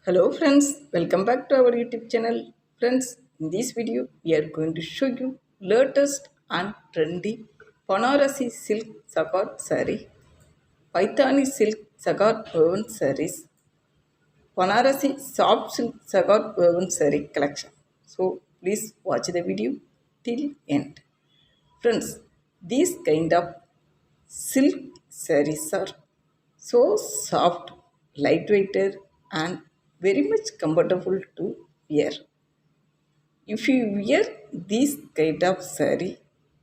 Hello friends, welcome back to our YouTube channel. Friends, in this video we are going to show you latest and trendy Banarasi silk sagar saree, Paithani silk sagar woven sarees, Banarasi soft silk sagar woven saree collection. So please watch the video till end. Friends, these kind of silk sarees are so soft, lightweighted, and very much comfortable to wear. If you wear this kind of saree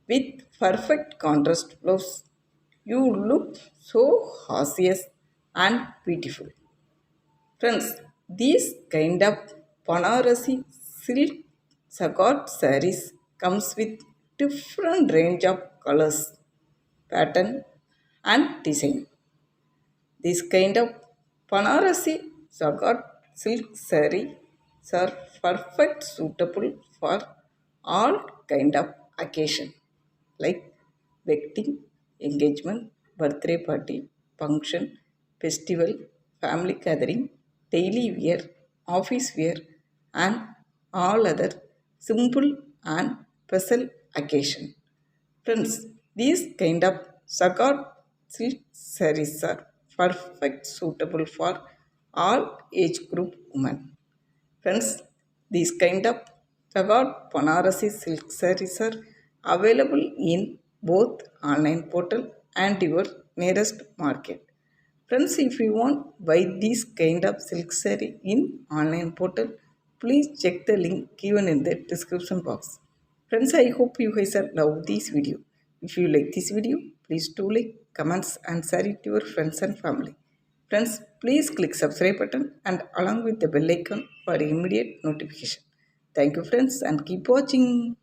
with perfect contrast blouse, you look so gorgeous and beautiful. Friends, these kind of Banarasi silk sagar sarees comes with different range of colors, pattern, and design. This kind of Banarasi sagar silk sarees are perfect suitable for all kind of occasion like wedding, engagement, birthday party, function, festival, family gathering, daily wear, office wear, and all other simple and special occasion. Friends, these kind of sagar silk sarees are perfect suitable for all age group women. Friends, these kind of sagar Banarasi silk sarees are available in both online portal and your nearest market. Friends, if you want buy this kind of silk saree in online portal, please check the link given in the description box. Friends, I hope you guys are love this video. If you like this video, please do like, comments and share it to your friends and family. Friends, please click subscribe button and along with the bell icon for immediate notification. Thank you friends and keep watching.